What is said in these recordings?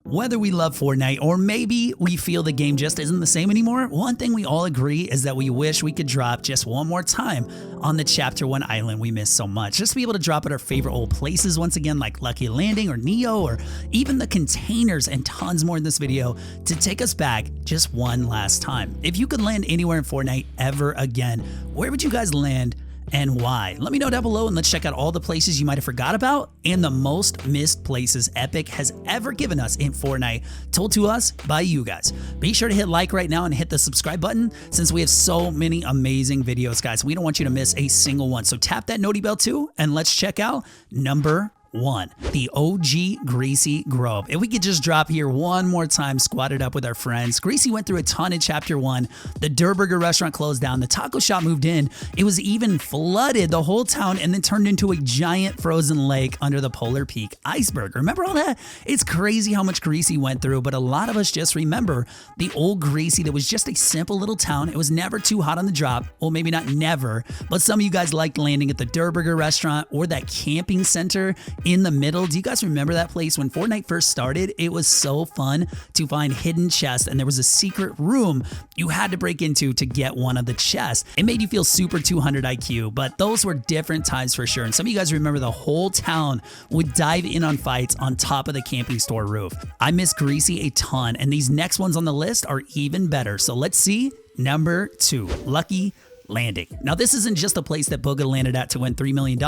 Whether we love Fortnite or maybe we feel the game just isn't the same anymore, one thing we all agree is that we wish we could drop just one more time on the Chapter 1 island we miss so much. Just to be able to drop at our favorite old places once again, like Lucky Landing or Neo, or even the containers and tons more in this video to take us back just one last time. If you could land anywhere in Fortnite ever again, where would you guys land? And why? Let me know down below and let's check out all the places you might have forgot about and the most missed places Epic has ever given us in Fortnite, told to us by you guys. Be sure to hit like right now and hit the subscribe button since we have so many amazing videos, guys. We don't want you to miss a single one. So tap that noti bell too and let's check out number 1, the OG Greasy Grub. If we could just drop here one more time, squatted up with our friends. Greasy went through a ton in Chapter 1. The Durr Burger restaurant closed down. The taco shop moved in. It was even flooded, the whole town, and then turned into a giant frozen lake under the Polar Peak iceberg. Remember all that? It's crazy how much Greasy went through, but a lot of us just remember the old Greasy that was just a simple little town. It was never too hot on the drop. Well, maybe not never, but some of you guys liked landing at the Durr Burger restaurant or that camping center in the middle. Do you guys remember that place when Fortnite first started? It was so fun to find hidden chests, and there was a secret room you had to break into to get one of the chests. It made you feel super 200 IQ, but those were different times for sure. And some of you guys remember the whole town would dive in on fights on top of the camping store roof. I miss Greasy a ton, and these next ones on the list are even better. So let's see. Number 2, Lucky Landing. Now, this isn't just a place that Booga landed at to win $3 million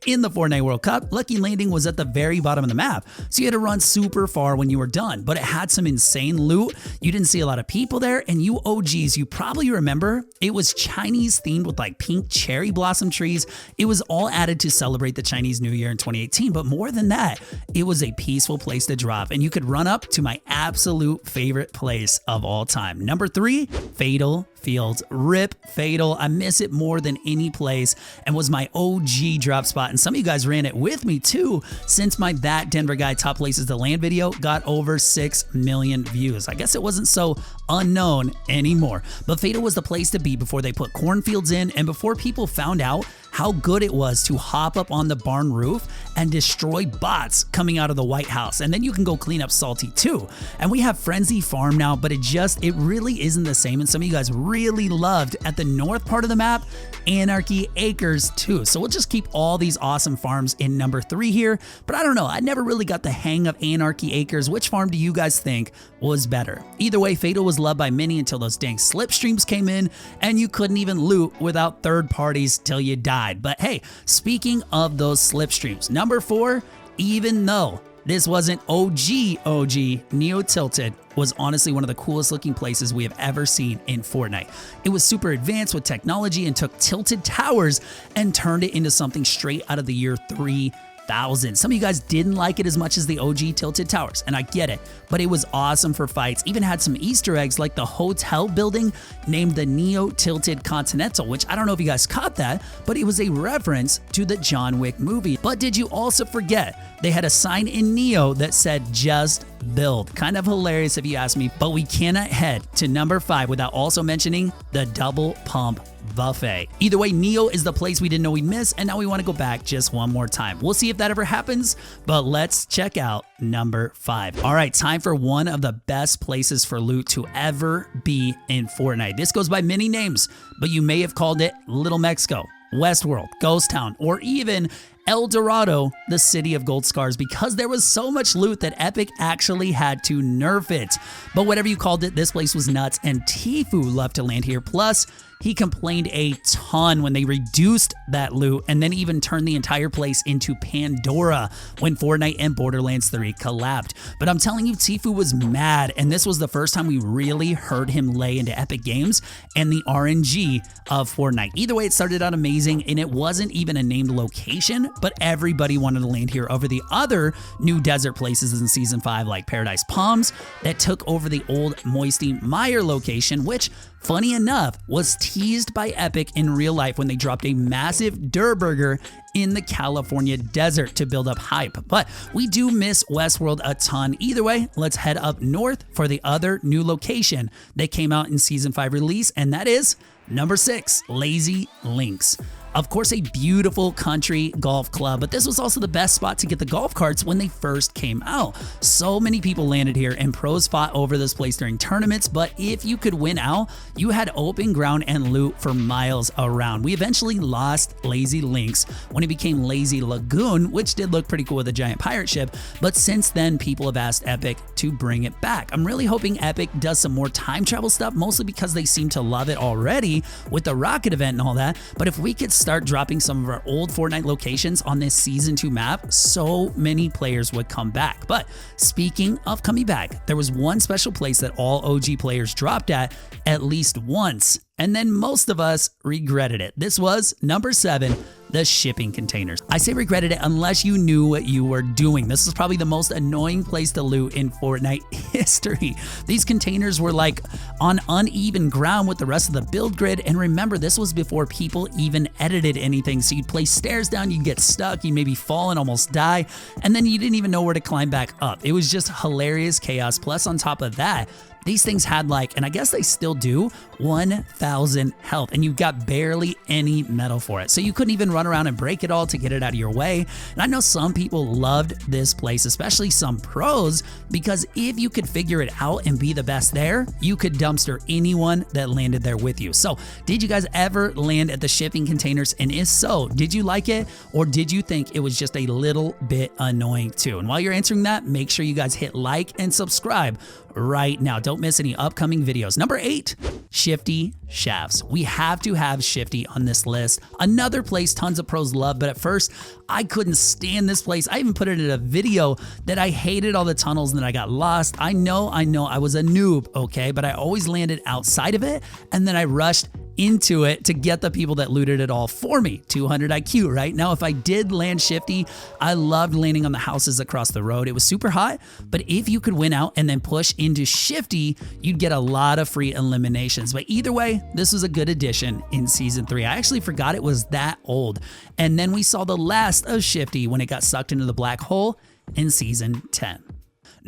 in the Fortnite World Cup. Lucky Landing was at the very bottom of the map, so you had to run super far when you were done, but it had some insane loot. You didn't see a lot of people there, and you OGs, you probably remember, it was Chinese themed with like pink cherry blossom trees. It was all added to celebrate the Chinese New Year in 2018, but more than that, it was a peaceful place to drop, and you could run up to my absolute favorite place of all time. Number 3, Fatal Fields. Rip Fatal. I miss it more than any place and was my OG drop spot. And some of you guys ran it with me too, since my That Denver Guy Top Places to Land video got over 6 million views. I guess it wasn't so unknown anymore. But Fatal was the place to be before they put cornfields in and before people found out how good it was to hop up on the barn roof and destroy bots coming out of the White House. And then you can go clean up Salty too. And we have Frenzy Farm now, but it really isn't the same. And some of you guys really loved at the north part of the map, Anarchy Acres too. So we'll just keep all these awesome farms in number 3 here. But I don't know, I never really got the hang of Anarchy Acres. Which farm do you guys think was better? Either way, Fatal was loved by many until those dang slipstreams came in and you couldn't even loot without third parties till you died. But hey, speaking of those slipstreams, number 4, even though this wasn't OG, Neo Tilted was honestly one of the coolest looking places we have ever seen in Fortnite. It was super advanced with technology and took tilted towers and turned it into something straight out of the year 3000. Some of you guys didn't like it as much as the OG Tilted Towers, and I get it, but it was awesome for fights. Even had some Easter eggs like the hotel building named the Neo Tilted Continental, which I don't know if you guys caught that, but it was a reference to the John Wick movie. But did you also forget they had a sign in Neo that said just build? Kind of hilarious if you ask me, but we cannot head to number 5 without also mentioning the Double Pump Buffet. Either way, Neo is the place we didn't know we'd miss, and now we want to go back just one more time. We'll see if that ever happens, but let's check out number 5. All right, time for one of the best places for loot to ever be in Fortnite. This goes by many names, but you may have called it Little Mexico, Westworld, Ghost Town, or even El Dorado, the city of gold scars, because there was so much loot that Epic actually had to nerf it. But whatever you called it, this place was nuts, and Tfue loved to land here. Plus, he complained a ton when they reduced that loot and then even turned the entire place into Pandora when Fortnite and Borderlands 3 collabed. But I'm telling you, Tfue was mad, and this was the first time we really heard him lay into Epic Games and the RNG of Fortnite. Either way, it started out amazing, and it wasn't even a named location, but everybody wanted to land here over the other new desert places in Season 5 like Paradise Palms that took over the old Moisty Meyer location, which, funny enough, was teased by Epic in real life when they dropped a massive Durr Burger in the California desert to build up hype. But we do miss Westworld a ton. Either way, let's head up north for the other new location that came out in Season 5 release, and that is number 6, Lazy Links. Of course, a beautiful country golf club, but this was also the best spot to get the golf carts when they first came out. So many people landed here and pros fought over this place during tournaments, but if you could win out, you had open ground and loot for miles around. We eventually lost Lazy Links when it became Lazy Lagoon, which did look pretty cool with a giant pirate ship, but since then people have asked Epic to bring it back. I'm really hoping Epic does some more time travel stuff, mostly because they seem to love it already with the rocket event and all that, but if we could start dropping some of our old Fortnite locations on this Season 2 map, so many players would come back. But speaking of coming back, there was one special place that all OG players dropped at least once, and then most of us regretted it. This was number 7, the shipping containers. I say regretted it unless you knew what you were doing. This is probably the most annoying place to loot in Fortnite history. These containers were like on uneven ground with the rest of the build grid, and remember, this was before people even edited anything, so you'd place stairs down, you'd get stuck, you'd maybe fall and almost die, and then you didn't even know where to climb back up. It was just hilarious chaos. Plus, on top of that, these things had like, and I guess they still do, 1,000 health, and you got barely any metal for it. So you couldn't even run around and break it all to get it out of your way. And I know some people loved this place, especially some pros, because if you could figure it out and be the best there, you could dumpster anyone that landed there with you. So did you guys ever land at the shipping containers? And if so, did you like it, or did you think it was just a little bit annoying too? And while you're answering that, make sure you guys hit like and subscribe right now. Don't miss any upcoming videos. Number 8, Shifty Shafts. We have to have Shifty on this list. Another place tons of pros love, but at first I couldn't stand this place. I even put it in a video that I hated all the tunnels and that I got lost. I know I was a noob, okay, but I always landed outside of it, and then I rushed into it to get the people that looted it all for me. 200 IQ, right? Now, if I did land Shifty, I loved landing on the houses across the road. It was super hot, but if you could win out and then push into Shifty, you'd get a lot of free eliminations. But either way, this was a good addition in Season 3. I actually forgot it was that old. And then we saw the last of Shifty when it got sucked into the black hole in Season 10.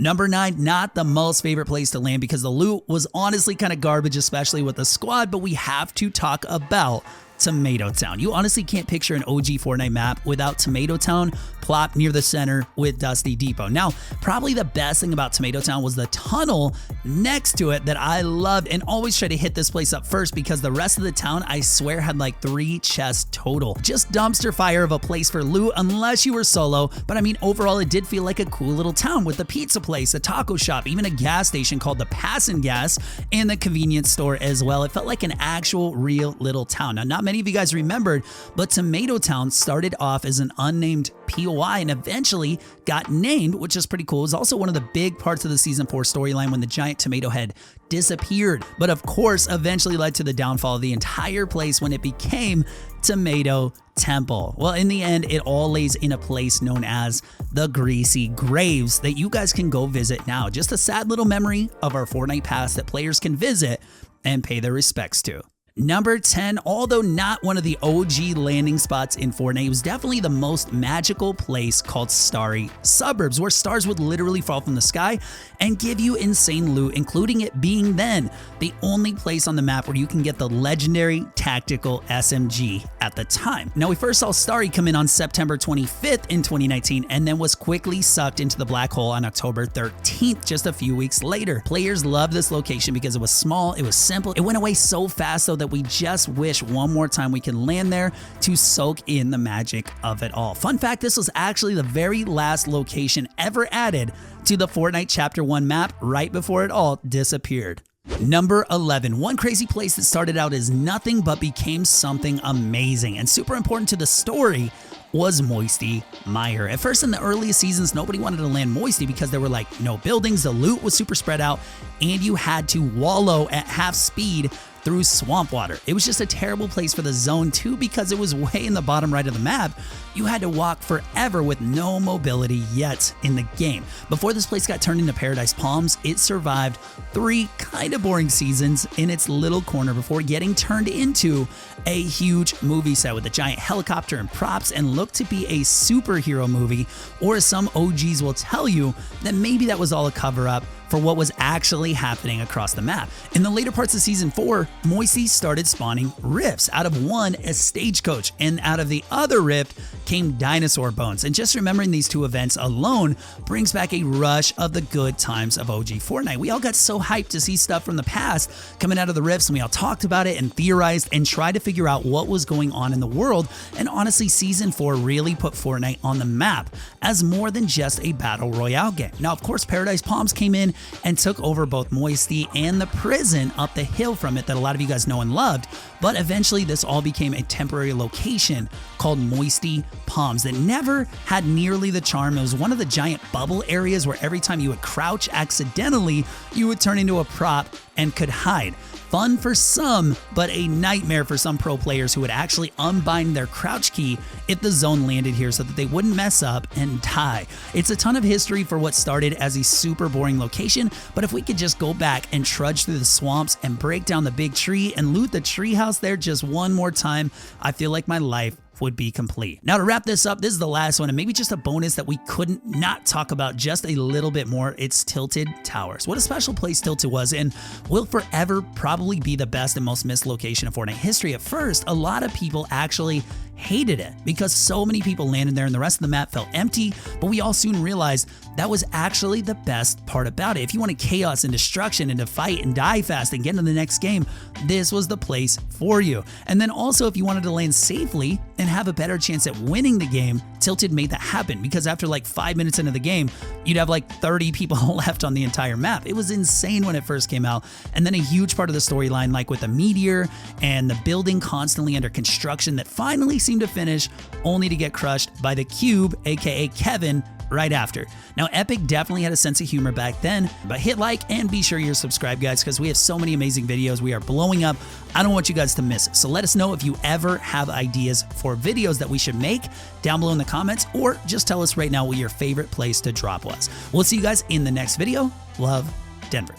Number 9, not the most favorite place to land because the loot was honestly kind of garbage, especially with the squad, but we have to talk about Tomato Town. You honestly can't picture an OG Fortnite map without Tomato Town plopped near the center with Dusty Depot. Now, probably the best thing about Tomato Town was the tunnel next to it that I loved, and always try to hit this place up first because the rest of the town, I swear, had like 3 chests total. Just dumpster fire of a place for loot unless you were solo, but I mean, overall, it did feel like a cool little town with a pizza place, a taco shop, even a gas station called the Passin' Gas, and the convenience store as well. It felt like an actual real little town. Now, not many of you guys remembered, but Tomato Town started off as an unnamed POI and eventually got named, which is pretty cool. It was also one of the big parts of the Season 4 storyline when the giant tomato head disappeared, but of course eventually led to the downfall of the entire place when it became Tomato Temple. Well, in the end, it all lays in a place known as the Greasy Graves that you guys can go visit now. Just a sad little memory of our Fortnite past that players can visit and pay their respects to. Number 10, although not one of the OG landing spots in Fortnite, it was definitely the most magical place called Starry Suburbs, where stars would literally fall from the sky and give you insane loot, including it being then the only place on the map where you can get the legendary tactical SMG at the time. Now, we first saw Starry come in on September 25th in 2019 and then was quickly sucked into the black hole on October 13th, just a few weeks later. Players loved this location because it was small, it was simple, it went away so fast though that we just wish one more time we can land there to soak in the magic of it all. Fun fact, this was actually the very last location ever added to the Fortnite Chapter 1 map right before it all disappeared. Number 11, one crazy place that started out as nothing but became something amazing and super important to the story was Moisty Mire. At first, in the earliest seasons, nobody wanted to land Moisty because there were like no buildings, the loot was super spread out, and you had to wallow at half speed through swamp water. It was just a terrible place for the zone too because it was way in the bottom right of the map. You had to walk forever with no mobility yet in the game. Before this place got turned into Paradise Palms, it survived 3 kind of boring seasons in its little corner before getting turned into a huge movie set with a giant helicopter and props and looked to be a superhero movie, or as some OGs will tell you, that maybe that was all a cover up for what was actually happening across the map. In the later parts of Season 4, Moisty started spawning rifts. Out of one, a stagecoach, and out of the other rift came dinosaur bones. And just remembering these two events alone brings back a rush of the good times of OG Fortnite. We all got so hyped to see stuff from the past coming out of the rifts, and we all talked about it and theorized and tried to figure out what was going on in the world. And honestly, Season 4 really put Fortnite on the map as more than just a battle royale game. Now, of course, Paradise Palms came in and took over both Moisty and the prison up the hill from it that a lot of you guys know and loved, but eventually this all became a temporary location called Moisty Palms that never had nearly the charm. It was one of the giant bubble areas where every time you would crouch accidentally, you would turn into a prop and could hide. Fun for some, but a nightmare for some pro players who would actually unbind their crouch key if the zone landed here so that they wouldn't mess up and die. It's a ton of history for what started as a super boring location, but if we could just go back and trudge through the swamps and break down the big tree and loot the treehouse there just one more time, I feel like my life would be complete. Now, to wrap this up, this is the last one, and maybe just a bonus that we couldn't not talk about just a little bit more. It's Tilted Towers. What a special place Tilted was, and will forever probably be the best and most missed location of Fortnite history. At first, a lot of people actually hated it because so many people landed there and the rest of the map felt empty, but we all soon realized that was actually the best part about it. If you wanted chaos and destruction and to fight and die fast and get into the next game, this was the place for you. And then also, if you wanted to land safely and have a better chance at winning the game, Tilted made that happen, because after like 5 minutes into the game, you'd have like 30 people left on the entire map. It was insane when it first came out. And then a huge part of the storyline, like with the meteor and the building constantly under construction that finally seemed to finish, only to get crushed by the Cube, aka Kevin, right after. Now, Epic definitely had a sense of humor back then, but hit like and be sure you're subscribed, guys, because we have so many amazing videos. We are blowing up. I don't want you guys to miss it. So let us know if you ever have ideas for videos that we should make down below in the comments, or just tell us right now what your favorite place to drop was. We'll see you guys in the next video. Love, Denver.